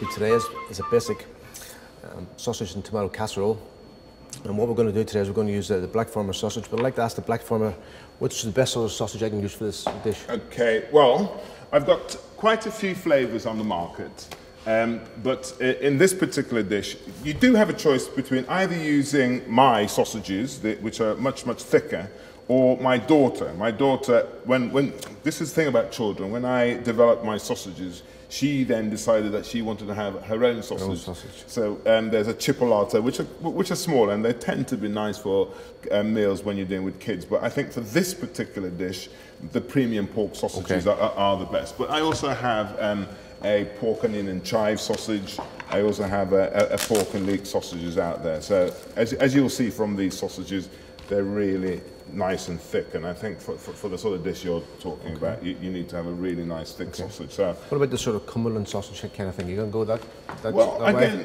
basically today is a basic sausage and tomato casserole. And what we're going to do today is we're going to use the Black Farmer sausage, but I'd like to ask the Black Farmer, which is the best sort of sausage I can use for this dish? Okay, well, I've got quite a few flavours on the market, but in this particular dish, you do have a choice between either using my sausages, which are much, much thicker, or my daughter. My daughter, when this is the thing about children, when I developed my sausages, she then decided that she wanted to have her own sausage. So there's a chipolata, which are small, and they tend to be nice for meals when you're dealing with kids. But I think for this particular dish, the premium pork sausages are the best. But I also have a pork, onion and chive sausage. I also have a pork and leek sausages out there. So as you'll see from these sausages, they're really nice and thick, and I think for the sort of dish you're talking about, you need to have a really nice thick sausage. So, what about the sort of Cumberland sausage kind of thing? You gonna go with that? Well, again,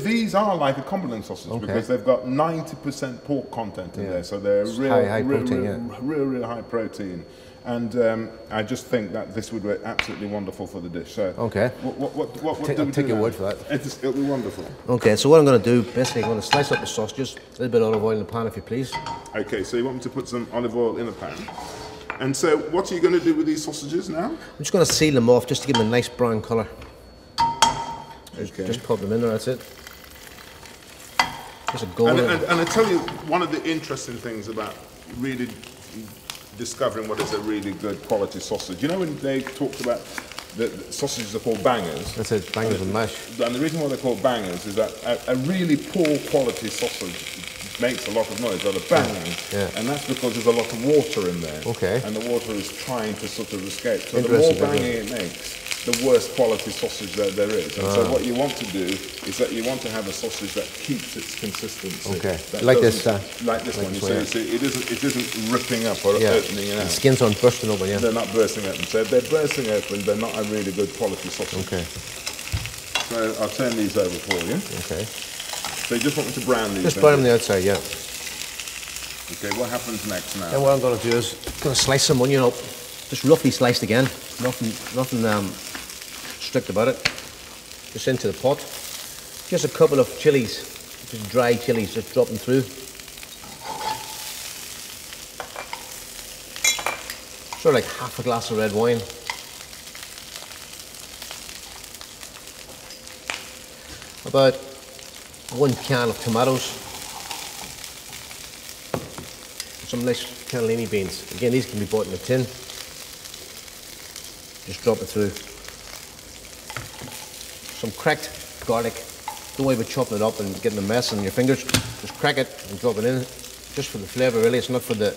these are like a Cumberland sausage because they've got 90% pork content in there, so they're really high protein. And I just think that this would be absolutely wonderful for the dish. So, I'll take your word for that. It'll be wonderful. Okay, so what I'm going to do, basically, I'm going to slice up the sausages, a little bit of olive oil in the pan, if you please. Okay, so you want me to put some olive oil in the pan. And so, what are you going to do with these sausages now? I'm just going to seal them off, just to give them a nice brown colour. Just pop them in there, that's it. Just a golden. And I tell you, one of the interesting things about really discovering what is a really good quality sausage. You know when they talked about the sausages are called bangers? That's it, bangers and mash. And the reason why they're called bangers is that a really poor quality sausage makes a lot of noise, a lot of banging, and that's because there's a lot of water in there. And the water is trying to sort of escape. So the more banging it makes, the worst quality sausage that there is. And so what you want to do is that you want to have a sausage that keeps its consistency. Like this one. You see, it isn't ripping up or opening it out. The skins aren't bursting open, They're not bursting open. So if they're bursting open, they're not a really good quality sausage. So I'll turn these over for you. So you just want me to brown these? Just brown them on the outside, Okay, what happens next now? And what I'm going to do is slice some onion up, just roughly sliced again. Nothing strict about it. Just into the pot. Just a couple of chilies, just dry chilies, just drop them through. Sort of like half a glass of red wine. About 1 can of tomatoes. Some nice cannellini beans. Again, these can be bought in a tin. Just drop it through. Some cracked garlic. Don't worry about chopping it up and getting a mess on your fingers. Just crack it and drop it in. Just for the flavour, really. It's not for the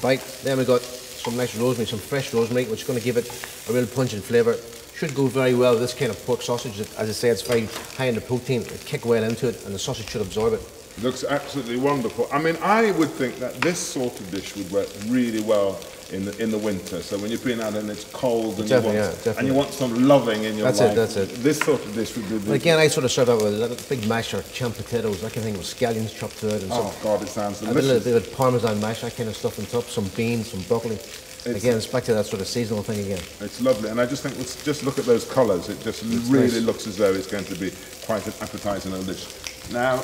bite. Then we've got some nice rosemary, some fresh rosemary, which is going to give it a real pungent flavour. Should go very well with this kind of pork sausage. As I say, it's very high in the protein. It'll kick well into it, and the sausage should absorb it. Looks absolutely wonderful. I mean, I would think that this sort of dish would work really well in the winter. So when you're being out and it's cold and you want some loving in your life. That's it. This sort of dish would be. But again, I sort of serve out with a little big mash or champ potatoes, that kind of thing, with scallions chopped to it. And God, it sounds delicious. A little bit of parmesan mash, that kind of stuff on top. Some beans, some broccoli. Again, it's back to that sort of seasonal thing again. It's lovely, and I just think, just look at those colours. It just really looks as though it's going to be quite an appetising dish. Now,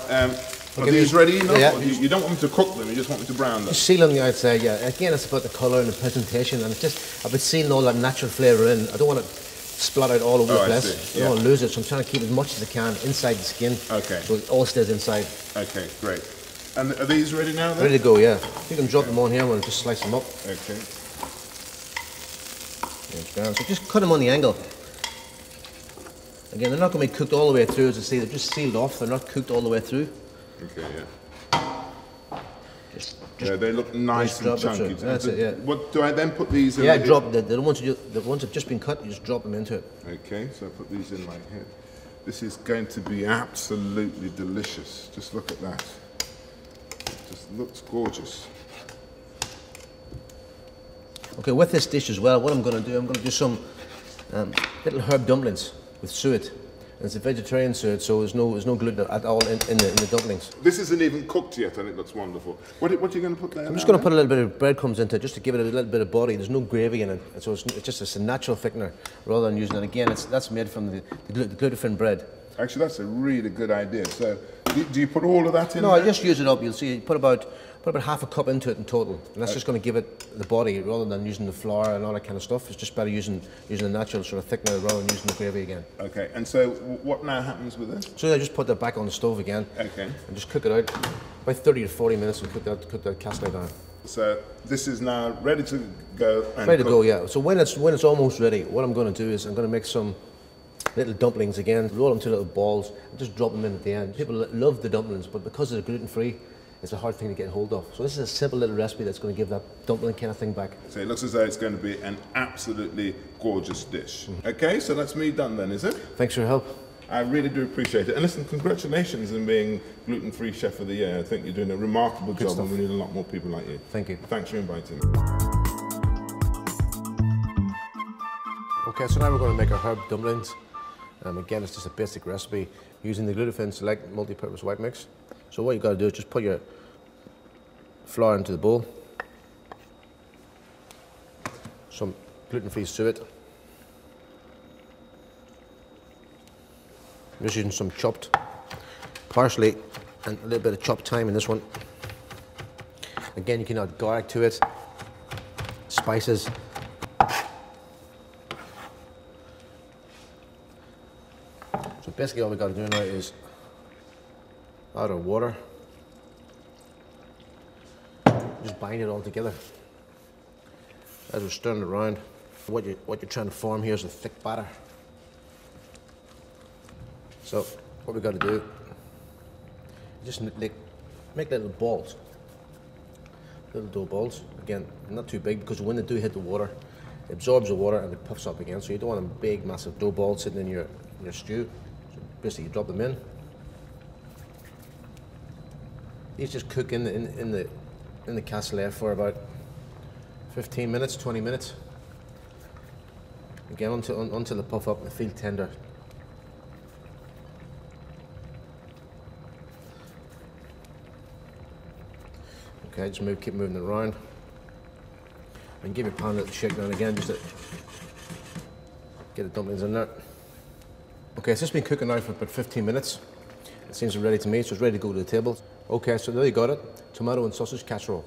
are these ready enough? You don't want me to cook them, you just want me to brown them? Just seal on the outside, Again, it's about the colour and the presentation, and it's just, I've been sealing all that natural flavour in. I don't want it splat out all over the place. I don't want to lose it, so I'm trying to keep as much as I can inside the skin. So it all stays inside. Okay, great. And are these ready now then? Ready to go, yeah. You can drop them on here and we'll just slice them up. Okay. So just cut them on the angle. Again, they're not going to be cooked all the way through, as I say, they're just sealed off, they're not cooked all the way through. Okay, they look nice and chunky. That's it, What do I then put these in? Drop the ones that have just been cut, you just drop them into it. Okay, so I put these in like here. This is going to be absolutely delicious. Just look at that. It just looks gorgeous. Okay, with this dish as well, what I'm going to do, I'm going to do some little herb dumplings with suet. And it's a vegetarian sir, so there's no gluten at all in the dumplings. This isn't even cooked yet, and it looks wonderful. What are you going to put there? I'm just going to put a little bit of breadcrumbs into it, just to give it a little bit of body. There's no gravy in it, and so it's a natural thickener rather than using it. Again, that's made from the glutafin bread. Actually, that's a really good idea. So, do you put all of that in? No, I just use it up. You'll see, you put about half a cup into it in total, and that's just going to give it the body rather than using the flour and all that kind of stuff. It's just better using a natural sort of thickener rather than using the gravy again. Okay, and so what now happens with this? So I just put that back on the stove again. Okay. And just cook it out about 30 to 40 minutes and cook that casserole down. So this is now ready to go. Ready to go, yeah. So when it's almost ready, what I'm going to do is I'm going to make some little dumplings again, roll them to little balls, and just drop them in at the end. People love the dumplings, but because they're gluten-free, it's a hard thing to get hold of. So this is a simple little recipe that's going to give that dumpling kind of thing back. So it looks as though it's going to be an absolutely gorgeous dish. Okay, so that's me done then, is it? Thanks for your help. I really do appreciate it. And listen, congratulations on being gluten-free chef of the year. I think you're doing a remarkable job, stuff. and we need a lot more people like you. Thank you. Thanks for inviting me. Okay, so now we're going to make our herb dumplings. Again, it's just a basic recipe using the Glutafin Select multi-purpose white mix. So what you got to do is just put your flour into the bowl, some gluten-free suet. I'm just using some chopped parsley and a little bit of chopped thyme in this one. Again, you can add garlic to it, spices. So basically all we got to do now is add our water. Just bind it all together as we're stirring it around. What you're trying to form here is a thick batter. So what we got to do, just make little balls, little dough balls. Again, not too big, because when they do hit the water, it absorbs the water and it puffs up again. So you don't want a big, massive dough ball sitting in your stew. So basically, you drop them in. These just cook in the casserole for about 15 minutes, 20 minutes. Again, until they puff up and feel tender. Okay, just keep moving it around. And give your pan a little shake now and again, just to get the dumplings in there. Okay, it's just been cooking now for about 15 minutes. It seems ready to me, so it's ready to go to the table. Okay, so there you got it, tomato and sausage casserole.